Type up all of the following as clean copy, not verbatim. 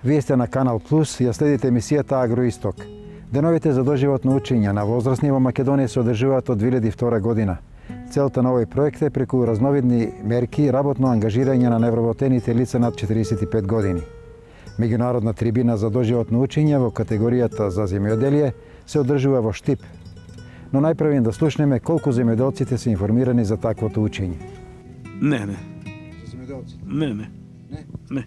Вие сте на Канал Плюс и ја следите емисијата Агроисток. Деновите за доживотно учење на возрастни во Македонија се одржуваат од 2002 година. Целта на овој проект е преку разновидни мерки работно ангажирање на невработените лица над 45 години. Меѓународна трибина за доживотно учење во категоријата за земјоделие се одржува во Штип. Но најпрвен да слушнеме колку земјоделците се информирани за таквото учење. Не. За земјоделците? Не.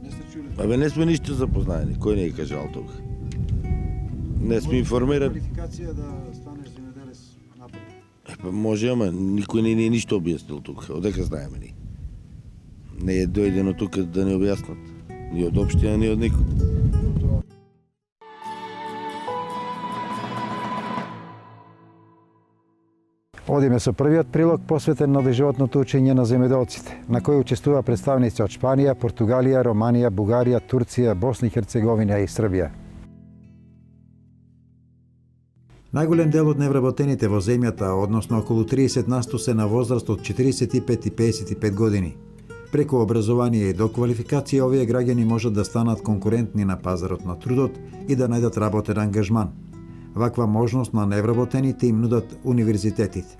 Не сте чули? Абе, не сме ништо запознаени. Кој не е кажал тука? Не сме информирани. Квалификација да станеш земјоделец напред. Може, ама никој не ни е ништо објаснил тука. Одека знаеме ни? Не е дојдено тука да ни објаснат. Ни од општина, ни од никој. Одиме со првиот прилог посветен на доживотното учење на земјоделците, на кој учествува представници од Шпанија, Португалија, Романија, Бугарија, Турција, Босна и Херцеговина и Србија. Најголем дел од невработените во земјата, односно околу 30% се на возраст од 45 и 55 години. Преку образование и доквалификација овие граѓани можат да станат конкурентни на пазарот на трудот и да најдат работен ангажман. Ваква можност на невработените им нудат универзитетите.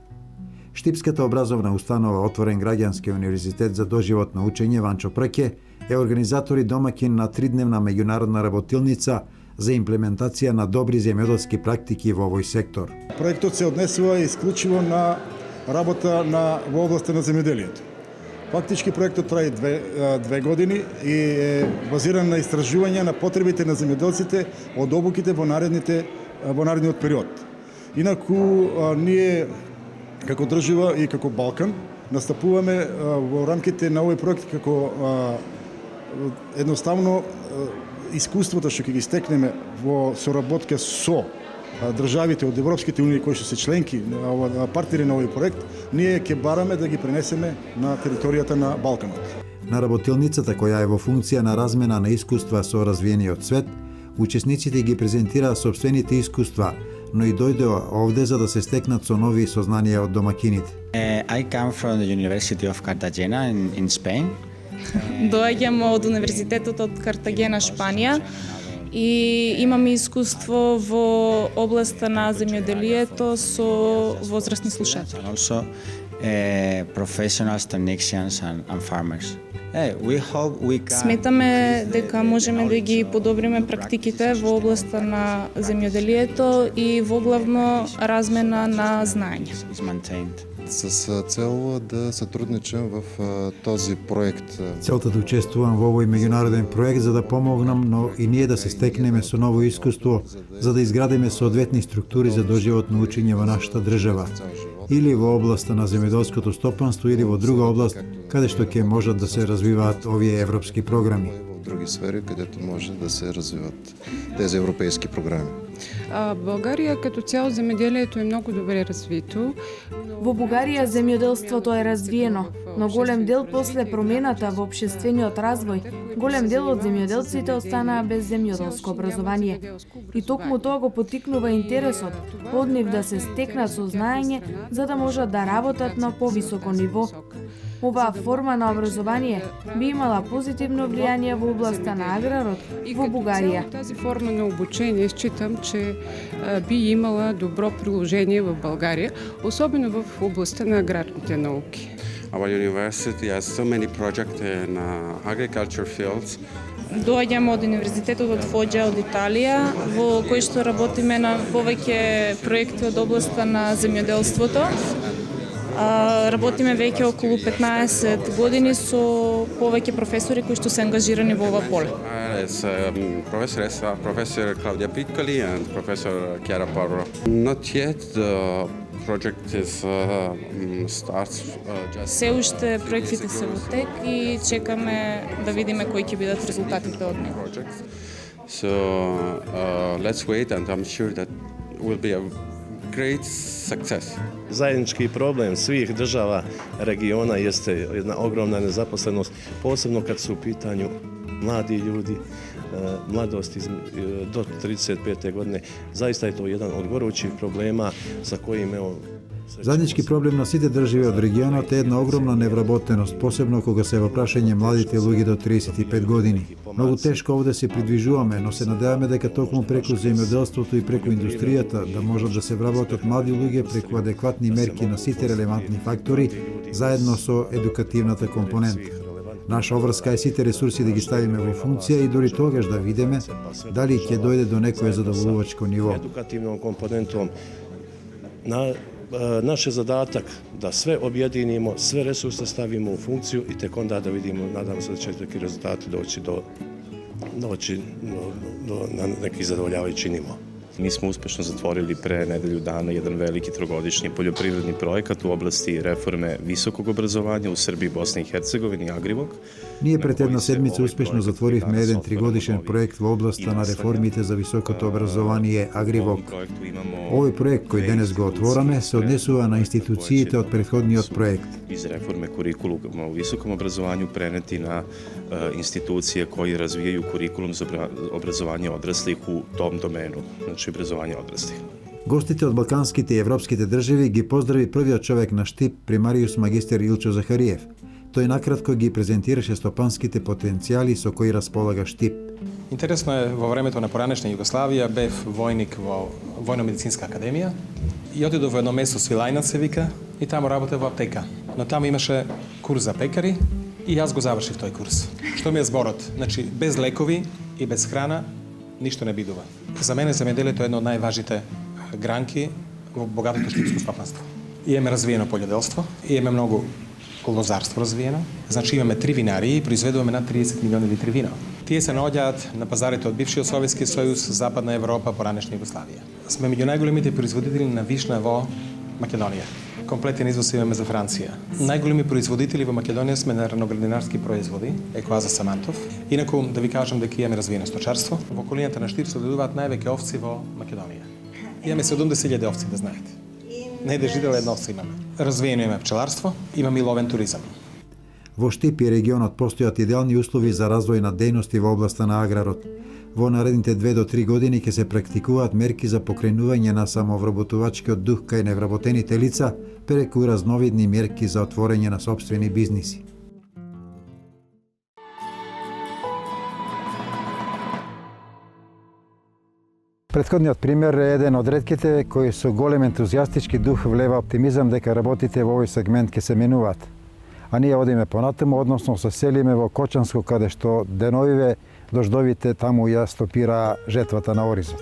Штипската образовна установа Отворен граѓански универзитет за доживотно учење Ванчо Прке е организатор и домаќин на тридневна меѓународна работилница за имплементација на добри земјоделски практики во овој сектор. Проектот се однесува исклучиво на работа во областа на земјоделието. Фактички проектот трае две години и е базиран на истражување на потребите на земјоделците од обуките во наредниот период. Инаку ние како држава и како Балкан настапуваме во рамките на овој проект како едноставно искуството што ќе ги стекнеме во соработка со државите од Европските унии кои што се членки партнери на овој проект, ние ќе бараме да ги пренесеме на територијата на Балканот. На работилницата која е во функција на размена на искуства со развиениот свет, учесниците ги презентираа сопствените искуства, но и дојдоа овде за да се стекнат со нови сознанија од домакините. I come from the University of Cartagena in Spain. Доаѓам од Универзитетот од Картагена, Шпанија, и имаме искуство во областа на земјоделието со возрастни слушатели. And also professionals, technicians and farmers. We hope we can... Сметаме дека можеме да ги подобриме практиките во областа на земјоделието и во главно размена на знаење. С цел да сътрудничам в този проект. Целта да учествувам во овој меѓународен проект за да помогнам, но и ние да се стекнеме со ново искуство, за да изградиме соодветни структури за доживотно учење во нашата држава, или во областа на земјоделското стопанство, или во друга област каде што ќе можат да се развиваат овие европски програми. В други сфери, където може да се развиват тези европейски програми. България като цяло земеделието е много добре развито. Во Бугарија земјоделството е развиено, но голем дел после промената во општествениот развој, голем дел од земјоделците останаа без земјоделско образование. И токму тоа го потикнува интересот од нив да се стекнат со знаење за да можат да работат на повисоко ниво. Оваа форма на образование би имала позитивно влијание во областа на аграрот во Бугарија. Тази форма на обучение считам, че би имала добро приложение в България, особено в областта на аграрните науки. Our university has so many projects in agriculture fields. Доаѓам од Универзитетот од Фоџа од Италија, во кој што работиме на повеќе проекти од областта на земјоделството. Работиме веќе околу 15 години со повеќе професори кои што се ангажирани во ова поле. Professor Claudia Piccoli and Professor Chiara Porro. Not yet the project is starts just. Се уште проектите се во тек и чекаме да видиме кои ќе бидат резултатите од него. So let's wait and I'm sure that will be a great success. Zajednički problem svih država regiona jeste jedna ogromna nezaposlenost, posebno kad su u pitanju mladi ljudi, mladost do 35. godine. Zaista je to jedan od gorućih problema sa kojim Заеднички проблем на сите држави од регионот е една огромна невработеност, посебно кога се во прашање младите луѓе до 35 години. Многу тешко овде се придвижуваме, но се надеваме дека токму преку земјоделството и преку индустријата да можат да се вработат млади луѓе преку адекватни мерки на сите релевантни фактори, заедно со едукативната компонента. Наша обврска е сите ресурси да ги ставиме во функција и дури тогаш да видиме дали ќе дојде до некое задоволувачко ниво. Edukativnom komponentom naš je zadatak da sve objedinimo, sve resurse stavimo u funkciju i tek onda da vidimo, nadam se da će neki rezultati doći na neki zadovoljavajući nivo. Mi smo uspešno zatvorili pre nedelju dana jedan veliki trogodišnji poljoprivredni projekat u oblasti reforme visokog obrazovanja u Srbiji, Bosni i Hercegovini, Agrivok. Ние пред една седмица успешно затворивме еден тригодишен проект во областа на реформите за високото образование Агривок. Овој проект кој денес го отвораме се однесува на институциите од претходниот проект. Iz reforme kurikuluma u visokom obrazovanju preneti na institucije koji razvijaju kurikulum za obrazovanje odraslih u tom domenu, znači obrazovanje odraslih. Гостите од балканските и европските држави ги поздрави првиот човек на Штип, примариус магистер Илчо Захариев. Тој накратко ги презентираше стопанските потенцијали со кои располага Штип. Интересно е, во времето на поранешна Југославија бев војник во Војно-медицинска академија и отидов во едно место Свилајнаc се вика и таму работев во аптека. Но таму имаше курс за пекари и јас го завршив тој курс. Што ми е зборот? Значи, без лекови и без храна ништо не бидува. За мене земјоделието е едно од најважните гранки во богатото штипско стопанство. Имаме развиено полјоделство, имаме многу лозарство развиено. Значи имаме 3 винарии и произведуваме над 30 милиони литри вино. Тие се наоѓаат на пазарите од бившиот Советски сојуз, Западна Европа, поранешна Југославија. Сме меѓу најголемите производители на вишна во Македонија. Комплетен извоз имаме за Франција. Најголеми производители во Македонија сме на раноградинарски производи, Екоаза Самантов. Инаку да ви кажам дека имаме развиено сточарство. Во околината на Штип се одгледуваат највеќе овци во Македонија. Имаме 70.000 овци, да знаете. Не да жителе едно овце имаме. Развиено имаме пчеларство, имаме и ловен туризам. Во Штип и регионот постојат идеални услови за развој на дејности во областа на аграрот. Во наредните 2 до 3 години ќе се практикуваат мерки за покренување на самовработувачкиот дух кај невработените лица преку разновидни мерки за отворење на сопствени бизниси. Претходниот пример е еден од ретките кои со голем ентузијастички дух влева оптимизам дека работите во овој сегмент ќе се менуваат. А ние одиме понатаму, односно се селиме во Кочанско, каде што деновиве дождовите таму ја стопира жетвата на оризот.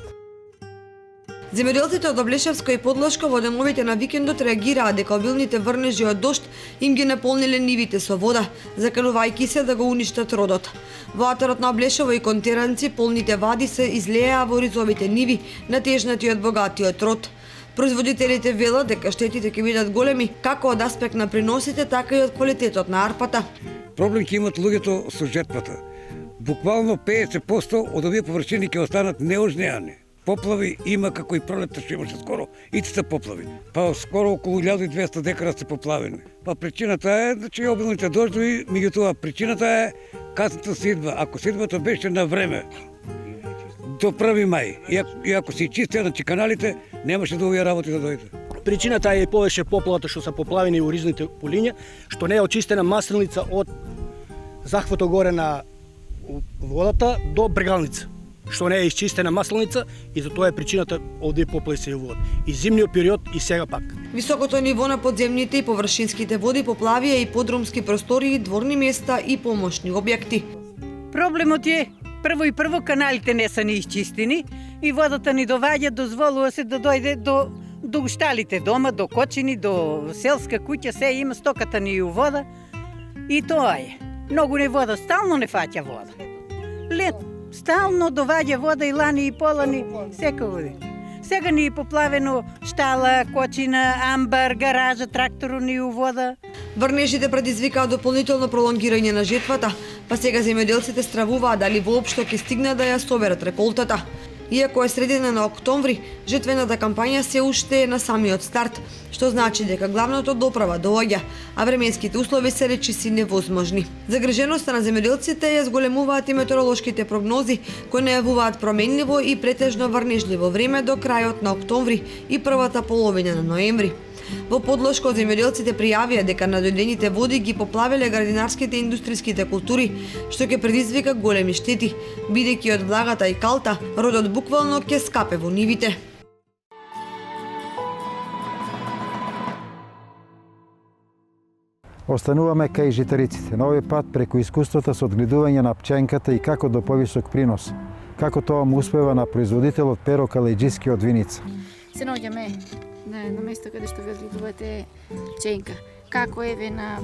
Земјоделците од Облешевско и Подлашко во деновите на викендот реагираа дека обилните врнежи од дожд им ги наполниле нивите со вода, заканувајќи се да го уништат родот. Во атарот на Облешево и Контиранци полните вади се излееа во ризовите ниви, натежнати од богатиот род. Производителите велат дека штетите ќе бидат големи како од аспект на приносите, така и од квалитетот на арпата. Проблем ќе имат луѓето со жетвата. Буквално 50% од овие површини ќе останат неожнеани. Поплави има како и пролетта што имаше скоро, иците поплави. Па скоро околу 1200 декара се поплавени. Па причината е, значи обилните дождови, меѓутоа причината е касната сидба. Ако сидбата беше на време, до 1 мај, и ако се чистеа на каналите, немаше да овие работи да дојде. Причината е повеќе поплавата што се поплавени у ризните полиња, што не е очистена масленица од захватот горе на водата до брегалница, што не е изчистена масленица и затоа е причината овде поплави се јавуваат. И зимниот период и сега пак. Високото ниво на подземните и површинските води поплавија и подрумски простори, дворни места и помошни објекти. Проблемот е прво каналите не се ни изчистени и водата ни доваѓа, дозволува се да дојде до ушталите дома, до кочини, до селска куќа, се има стоката ни у вода и тоа е. Многу не вода, стално не фаќа вода. Лет, стално доваѓа вода и лани и полани, сека води. Сега ни е поплавено штала, кочина, амбар, гаража, трактору ни у вода. Врнежите предизвикаа дополнително пролонгирање на жетвата, па сега земјоделците стравуваат дали воопшто ќе стигнат да ја соберат реколтата. Иако е средина на октомври, жетвената кампања се уште е на самиот старт, што значи дека главното доправа доаѓа, а временските услови се речиси невозможни. Загриженоста на земјоделците ја зголемуваат и метеоролошките прогнози, кои најавуваат променливо и претежно врнежливо време до крајот на октомври и првата половина на ноември. Во подлошко земјоделците пријавија дека надојдените води ги поплавиле градинарските и индустријските култури, што ќе предизвика големи штети, бидејќи од влагата и калта родот буквално ќе скапе во нивите. Остануваме кај житариците, на овој пат преку искуството со одгледување на пченката и како до повисок принос. Како тоа му успева на производителот Перо Калајџиски од Виница. Се наоѓаме на место каде што ве одгледувате пченка. Како еве на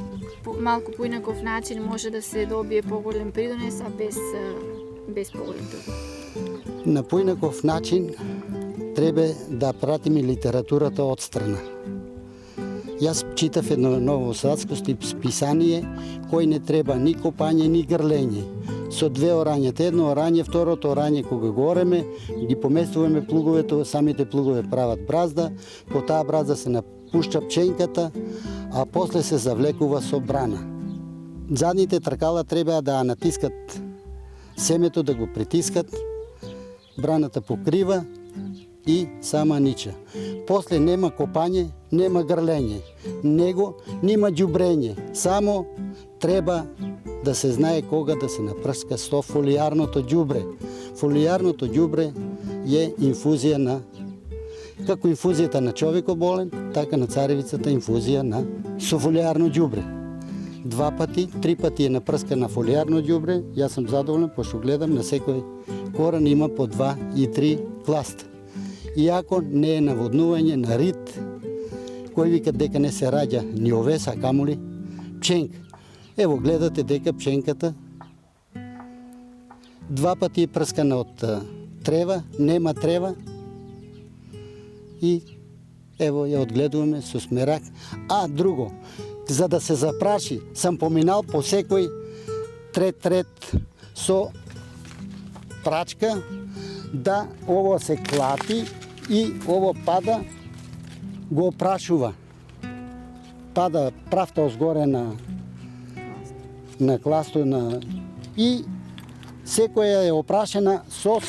малку поинаков начин може да се добие поголем придонес, а без поголем труд? На поинаков начин треба да пратиме литературата од страна. Јас читав едно новосадско списание кој не треба ни копање, ни грлење. Со две орањата, едно орање, второто орање кога го ореме, ги поместуваме плуговете, самите плугове прават бразда, по таа бразда се напушча пченката, а после се завлекува со брана. Задните тркала треба да натискат семето, да го притискат, браната покрива и сама нича. После нема копање, нема грлење, него нема ѓубрење, само треба да се знае кога да се напрска со фолијарното ѓубре. Фолијарното ѓубре е инфузија на, како инфузијата на човекот болен, така на царевицата инфузија на со фолијарно ѓубре. 2 пати, 3 пати е напрска на фолијарно ѓубре, јас сум задоволен, пошто гледам на секој корен има по 2 и 3 класта. Иако не е наводнување на рит, кој вика дека не се раѓа ни овес, а камоли пченка. Ево гледате дека пченката 2 пати е прскана од трева, нема трева и ево ја одгледуваме со смерак. А друго, за да се запраши, сам поминал по секој трет со прачка, да ово се клати и ово пада, го опрашува. Пада правта озгоре на класто и секоја е опрашена со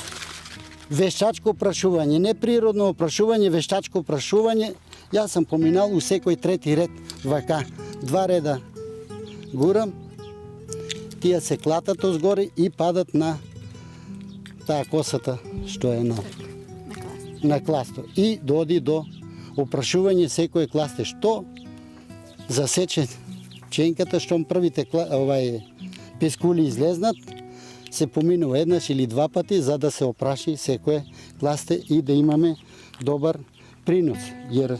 вештачко опрашување, не природно опрашување, вештачко опрашување. Јас сам поминал у секој трети ред вака, 2 реда гурам, тие се клатат озгоре и падат на таа косата што е на класто. И доди до опрашување секој класте што засече пченката, штом првите пескули излезнат, се поминува еднаш или 2 пати за да се опраши секој класте и да имаме добар принос. Jer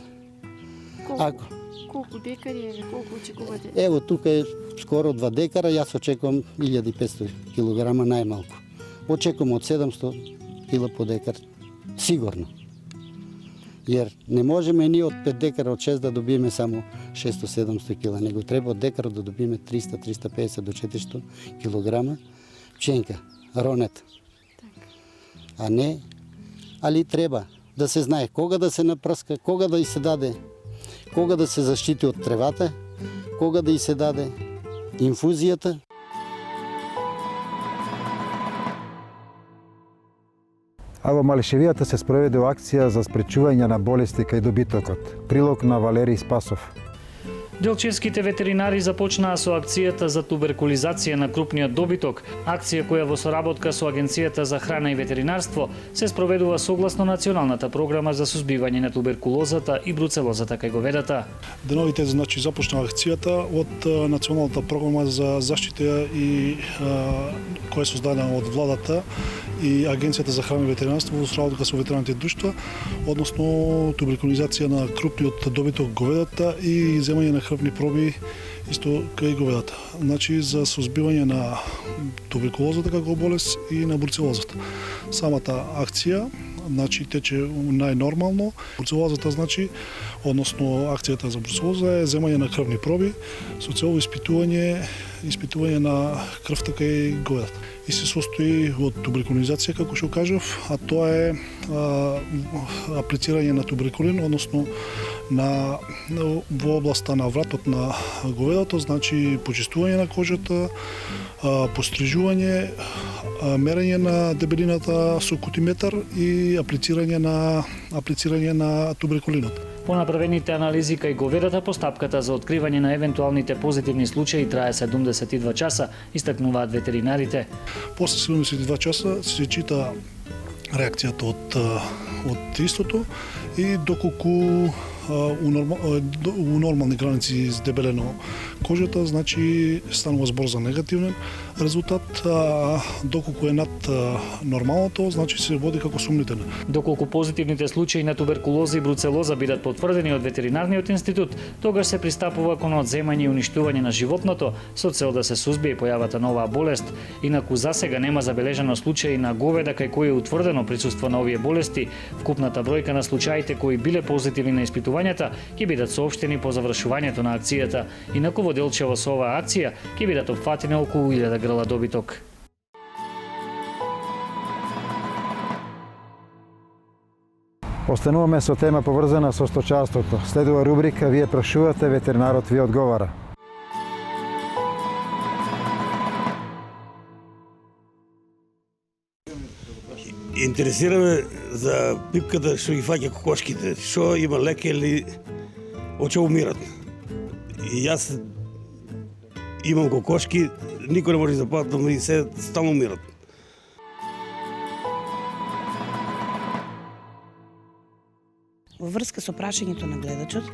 Колку декари е, колку очекувате? Ево тука е скоро 2 декара, јас очекувам 1500 килограма најмалку. Очекувам од 700 кила по декар, сигурно. Jer не можеме ние од 5 декара, од 6 да добиеме само 600-700 кила, него треба од декар да добиеме 300-350 до 400 килограма пченка, ронет. А не, али треба да се знае кога да се напрска, кога да и се даде, кога да се заштити од тревата, кога да и се даде инфузијата. А во Малишевијата се спроведе акција за спречување на болести кај добитокот. Прилог на Валерий Спасов. Делчевските ветеринари започнаа со акцијата за туберкулизација на крупниот добиток, акција која во соработка со Агенцијата за храна и ветеринарство се спроведува согласно националната програма за сузбивање на туберкулозата и бруцелозата кај говедата. Деновите започна акцијата од националната програма за заштита и која е создадена од владата и Агенцијата за храна и ветеринарство во соработка со ветеринарните друштва, односно туберкулизација на крупниот добиток говедата и земање на крвни проби исто кај говедата. Значи за сузбивање на туберкулозата како болест и на бруцелозата. Самата акција тече најнормално. Бруцелозата односно акцијата за бруцелоза е земање на крвни проби со цел испитување на крвта кај говедата. И се состои од туберкулизација, како што кажав, а тоа е аплицирање на туберкулин, односно во областа на вратот на говедото, значи почистување на кожата, пострижување, мерење на дебелината со кутиметар и аплицирање на туберкулинот. По направените анализи кај говедата, постапката за откривање на евентуалните позитивни случаи трае 72 часа, истакнуваат ветеринарите. После 72 часа се чита реакцијата од истото и доколку у нормални граници издебелено кожата, значи станува збор за негативен резултат, а доколку е над нормалното, значи се води како сумнителен. Доколку позитивните случаи на туберкулоза и бруцелоза бидат потврдени од ветеринарниот институт, тогаш се пристапува кон одземање и уништување на животното со цел да се сузбие појавата на оваа болест. Инаку засега нема забележано случаи на говеда кај кои е утврдено присуство на овие болести. Вкупната бројка на случаите кои биле позитивни на испитувањата ќе бидат соопштени по завршувањето на акцијата. Инаку во Делчево со оваа акција ќе бидат опфатени околу 1000 грла добиток. Остануваме со тема поврзана со сточарството. Следува рубрика Вие прашувате, ветеринарот ви одговара. Интересираме за пипката што ги фаќа кокошките, што има леке или од што умират. И јас имам кокошки, никој не може да запатам и се стално умират. Во врска со прашањето на гледачот,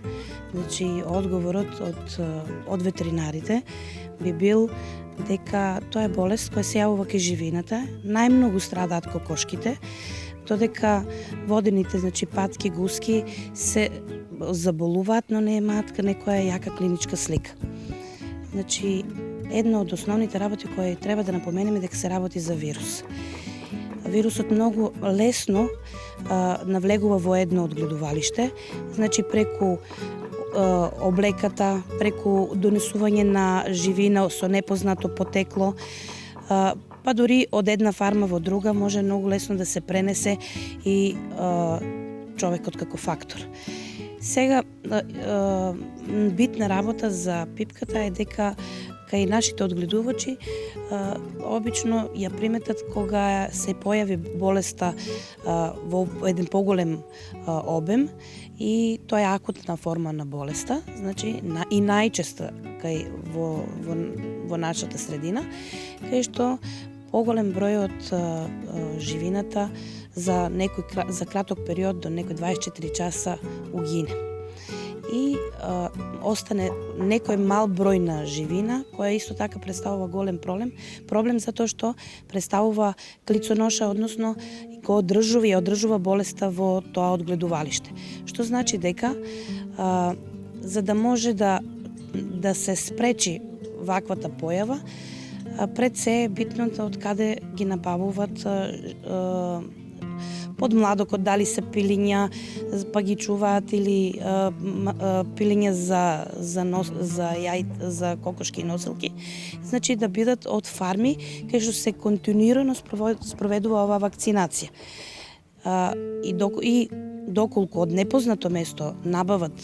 значи одговорот од ветеринарите би бил дека тоа е болест која се јавува кај живината, најмногу страдаат кокошките, додека водените, значи патки, гуски се заболуваат, но не имаат некоја јака клиничка слика. Значи, една од основните работи кои треба да напоменеме дека се работи за вирус. Вирусот многу лесно навлегува во едно одгледувалиште, значи преку облеката, преку донесување на живина со непознато потекло, па дури од една фарма во друга може многу лесно да се пренесе и човекот како фактор. Сега, битна работа за пипката е дека кај нашите одгледувачи обично ја приметат кога се појави болеста во еден поголем обем и тоа е акутна форма на болеста, значи и најчесто кај во нашата средина, кај што поголем број од живината за краток период до некој 24 часа угине. И остане некој мал број на живина, која исто така представува голем проблем затоа што представува клицоноша, односно го одржува болеста во тоа одгледувалиште. Што значи дека за да може да се спречи ваквата појава, пред се е битно од каде ги набавуваат под младокот, дали се пилиња, па ги чуваат или пилиња за кокошки и носелки, значи да бидат од фарми кај што се континуирано спроведува оваа вакцинација. И доколку од непознато место набават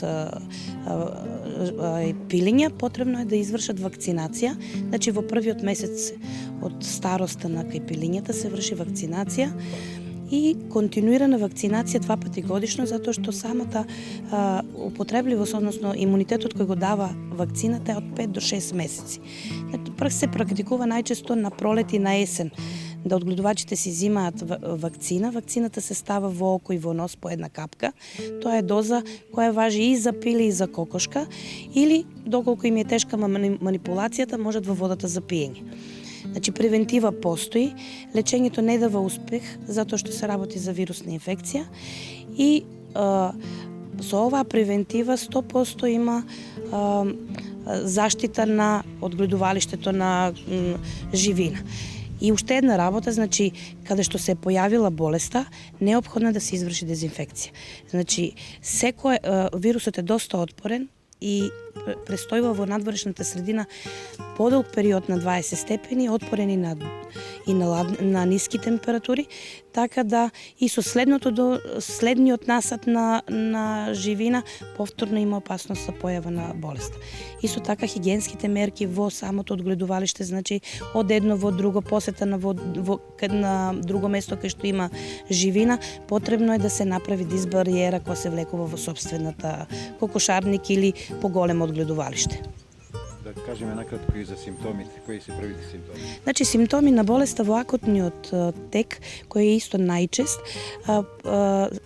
пилиња, потребно е да извршат вакцинација. Значи во првиот месец од староста на кај пилињата се врши вакцинација и континуирана вакцинација 2 пати годишно, затоа што самата употребливост, односно имунитетот кој го дава вакцината е од 5 до 6 месеци. Се практикува најчесто на пролет и на есен, да одгледувачите си взимаат вакцина. Вакцината се става во око и во нос по една капка. Тоа е доза која важи и за пиле и за кокошка, или доколку им е тешка манипулацијата, можат во водата за пиење. Значи, превентива постои, лечењето не дава успех, затоа што се работи за вирусна инфекција и со оваа превентива 100% има заштита на одгледувалиштето на живина. И уште една работа, значи, каде што се појавила болеста, неопходно да се изврши дезинфекција. Значи, вирусот е доста отпорен и престојува во надворешната средина подолг период на 20 степени, отпорени на ниски температури, така да и со следниот насад на живина повторно има опасност за појава на болест. Исто така хигиенските мерки во самото одгледувалиште, значи од едно во друго, посета на друго место кај што има живина, потребно е да се направи дисбариера која се влекува во сопствената кокошарник или поголемо одгледувалиште. Да кажеме накратко и за симптомите. Кои се првите симптоми? Значи, симптоми на болеста во акутниот тек, кој е исто најчест,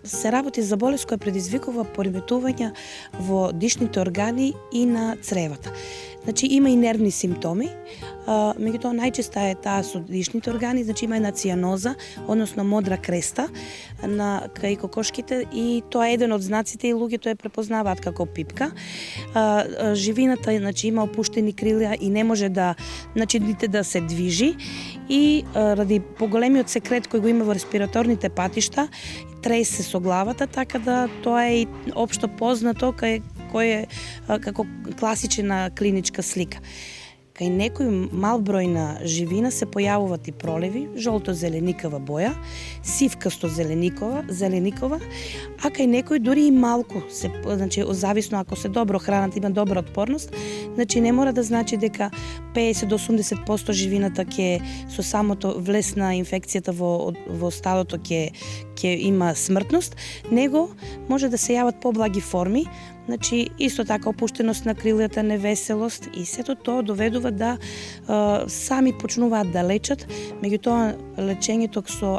се работи за болест која предизвикува пореметувања во дишните органи и на цревата. Значи, има и нервни симптоми, меѓутоа најчеста е таа со дишните органи, значи има една цианоза, односно модра креста кај кокошките, и тоа е еден од знаците и луѓето ја препознаваат како пипка. Живината, значи, има опуштени крилја и не може да се движи, и ради поголемиот секрет кој го има во респираторните патишта, тресе со главата, така да тоа е и општо познато кој е како класична клиничка слика. Кај некој мал број на живина се појавуваат и пролеви, жолто-зеленикава боја, сивкасто-зеленикова, а кај некој дури и малку, значи зависно ако се добро храната, има добра отпорност, значи не мора да значи дека 50 до 80% живината ќе со самото влез на инфекцијата во стадото ќе има смртност, него може да се јават поблаги форми. Значи, исто така опуштеност на крилјата, невеселост, и сето тоа доведува да сами почнуваат да лечат, меѓутоа лечењето со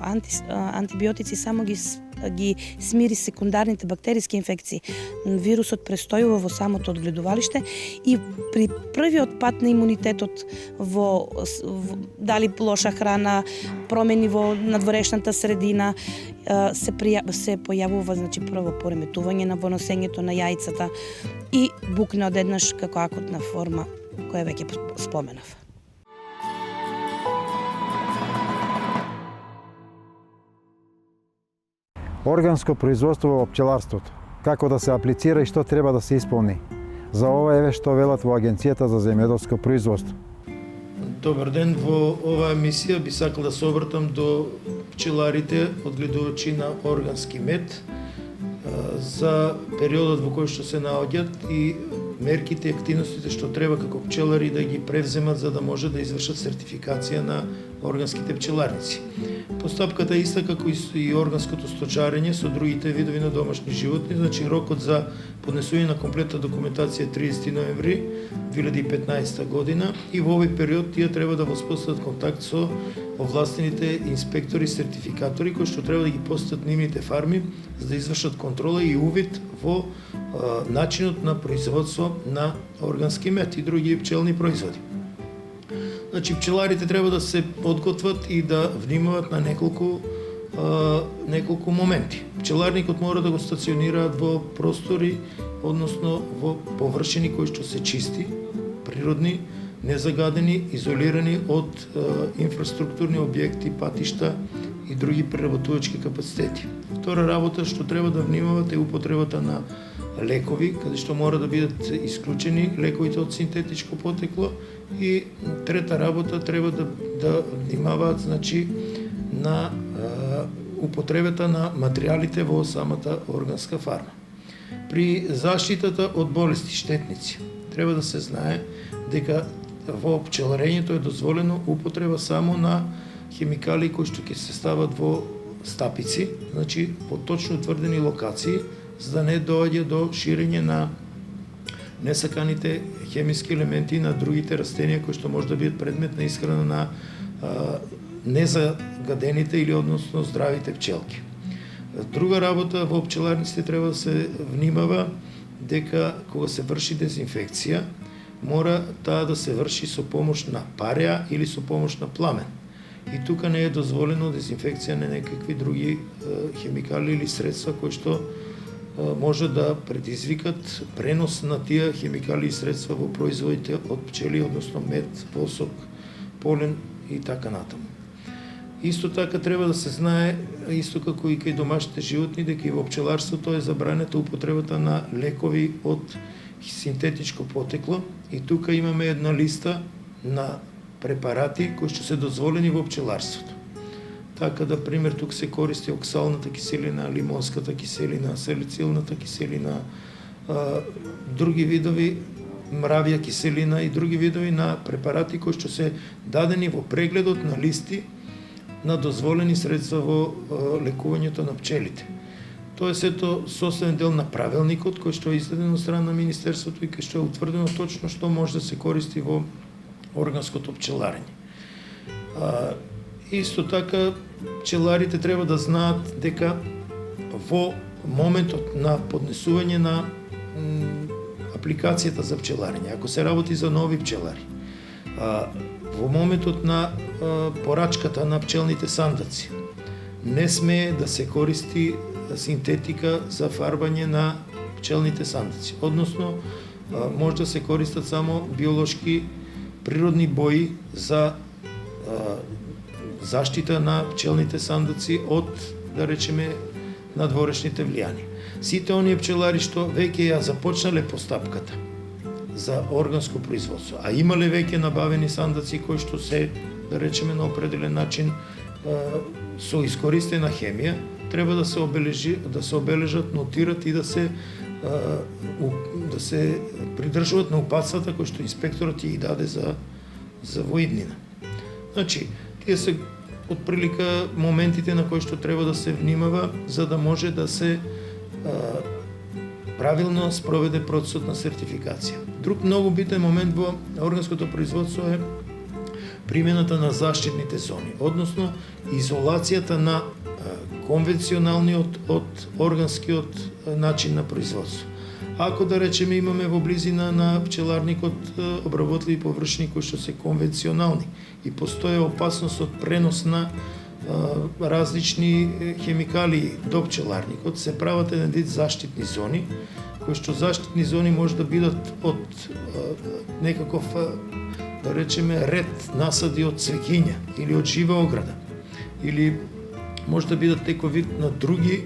антибиотици само ги смири секундарните бактериски инфекции. Вирусот престојува во самото одгледувалиште и при првиот пат на имунитетот во дали лоша храна, промени во надворешната средина, се појавува, значи, прво пореметување на воносењето на јајцата и букне одеднаш како акутна форма која веќе споменав. Органско производство во пчеларството. Како да се аплицира и што треба да се исполни? За ова еве што велат во Агенцијата за земјоделско производство. Добар ден, во оваа емисија би сакал да се обратам до пчеларите одгледувачи на органски мед за периодот во кој што се наоѓаат и мерките и активностите што треба како пчелари да ги превземат за да може да извршат сертификација на органските пчеларници. Постапката е иста како и органското сточарење со другите видови на домашни животни, значи рокот за поднесување на комплетна документација е 30 ноември 2015 година и во овој период тие треба да воспостават контакт со овластените инспектори, сертификатори кои што треба да ги посетат нивните фарми за да извршат контрола и увид во начинот на производство на органски мед и други пчелни производи. Значи, пчеларите треба да се подготват и да внимават на неколку моменти. Пчеларникот мора да го стационираат во простори, односно во површини кои што се чисти, природни, незагадени, изолирани од инфраструктурни објекти, патишта и други преработувачки капацитети. Втора работа што треба да внимават е употребата на лекови, каде што мора да бидат исклучени лековите од синтетичко потекло, и трета работа треба да внимаваат, значи, на употребата на материјалите во самата органска фарма. При заштитата од болести штетници треба да се знае дека во пчеларењето е дозволено употреба само на хемикали кои што ќе се стават во стапици, значи по точно утврдени локации, за да не доаѓа до ширење на несаканите хемиски елементи на другите растенија кои што може да бидат предмет на исхрана на незагадените или односно здравите пчелки. Друга работа во пчеларниците треба да се внимава дека кога се врши дезинфекција, мора таа да се врши со помош на пареа или со помош на пламен. И тука не е дозволено дезинфекција на некакви други хемикали или средства кои што може да предизвикат пренос на тие хемикали и средства во производите од пчели, односно мед, восок, полен и така натаму. Исто така треба да се знае, исто како и кај домашните животни, дека и во пчеларството е забранета употребата на лекови од синтетичко потекло и тука имаме една листа на препарати кои што се дозволени во пчеларството. Така да, пример, тук се користи оксалната киселина, лимонската киселина, салицилната киселина, други видови мравја киселина и други видови на препарати кои што се дадени во прегледот на листи на дозволени средства во лекувањето на пчелите. Тоа е сето составен дел на правилникот кој што е издаден од страна на Министерството и кој што е утврдено точно што може да се користи во органското пчеларење. Исто така, пчеларите треба да знаат дека во моментот на поднесување на апликацијата за пчеларење, ако се работи за нови пчелари, во моментот на порачката на пчелните сандаци, не смее да се користи синтетика за фарбање на пчелните сандаци. Односно, може да се користат само биолошки природни бои за заштита на пчелните сандаци од, да речеме, надворешните влијани. Сите оние пчелари што веќе ја започнале постапката за органско производство, а имале веќе набавени сандаци кои што се, да речеме, на определен начин со искористена хемија, треба да се обележат, нотират и да се придржуваат на упатствата кои што инспекторот ја ги даде за воиднина. Значи, тие се отприлика моментите на кои што треба да се внимава за да може да се правилно спроведе процесот на сертификација. Друг многу битен момент во органското производство е примената на заштитните зони, односно изолацијата на конвенционалниот од органскиот начин на производство. Ако, да речеме, имаме во близина на пчеларникот обработливи површини кои што се конвенционални и постои опасност од пренос на различни хемикалии до пчеларникот, се прават еден вид заштитни зони, кои што заштитни зони може да бидат од некаков, да речеме, ред насади од цвеќиња или од жива ограда, или може да бидат некој вид на други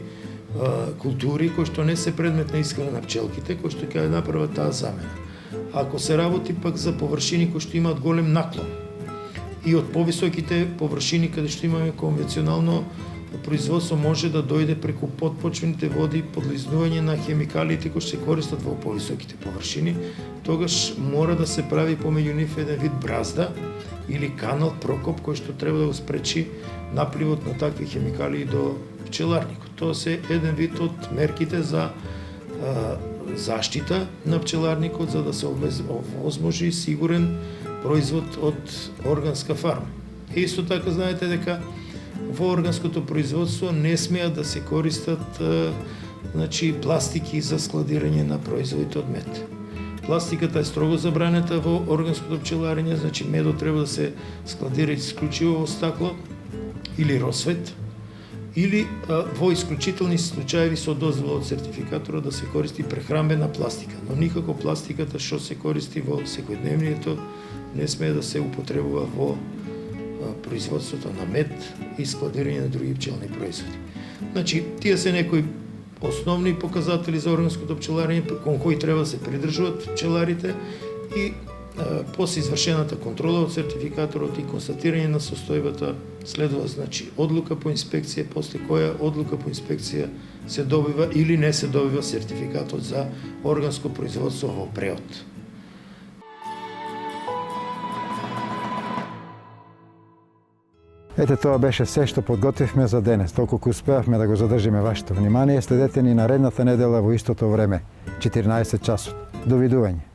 култури кои што не се предмет на исхрана на пчелките, кои што ќе направат таа замена. Ако се работи пак за површини кои што имаат голем наклон и од повисоките површини каде што имаме конвенционално производство може да дојде преку подпочвените води подлизнување на хемикалите кои што се користат во повисоките површини, тогаш мора да се прави помеѓу нив еден вид бразда или канал, прокоп кој што треба да го спречи напливот на такви хемикалии до пчеларникот. Тоа се еден вид од мерките за заштита на пчеларникот за да се овозможи сигурен производ од органска фарма. И исто така знаете дека во органското производство не смеат да се користат пластики за складирање на производите од мед. Пластиката е строго забранета во органското пчеларење, значи медот треба да се складира исклучиво во стакло или росвет, или во исклучителни случаи со дозвола од сертификатора да се користи прехранбена пластика, но никако пластиката што се користи во секојдневнието не смее да се употребува во производството на мед и складирање на други пчелни производи. Значи, тие се некои основни показатели за органското пчеларење кон кои треба да се придржуваат пчеларите и после извршената контрола од сертификаторот и констатирање на состојбата следува, значи, одлука по инспекција, после која одлука по инспекција се добива или не се добива сертификатот за органско производство во преод. Ете, тоа беше се што подготвивме за денес. Толку успеавме да го задржиме вашето внимание. Следете ни наредната недела во истото време, 14 часот. Довидување.